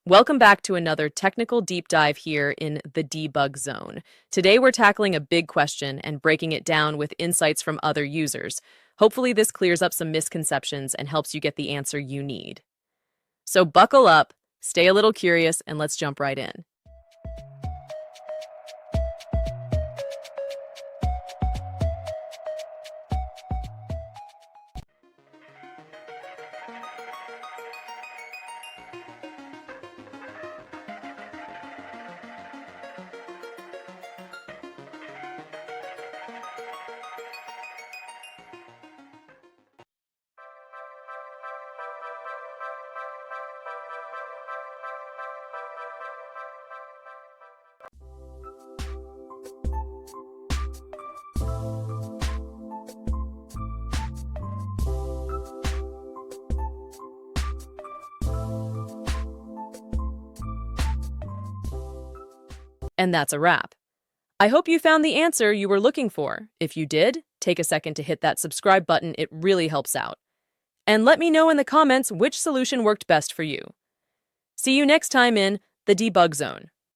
Welcome back to another technical deep dive here in the debug zone. Today we're tackling a big question and breaking it down with insights from other users. Hopefully this clears up some misconceptions and helps you get the answer you need. So buckle up, stay a little curious, and let's jump right in. And that's a wrap. I hope you found the answer you were looking for. If you did, take a second to hit that subscribe button. It really helps out. And let me know in the comments which solution worked best for you. See you next time in the debug zone.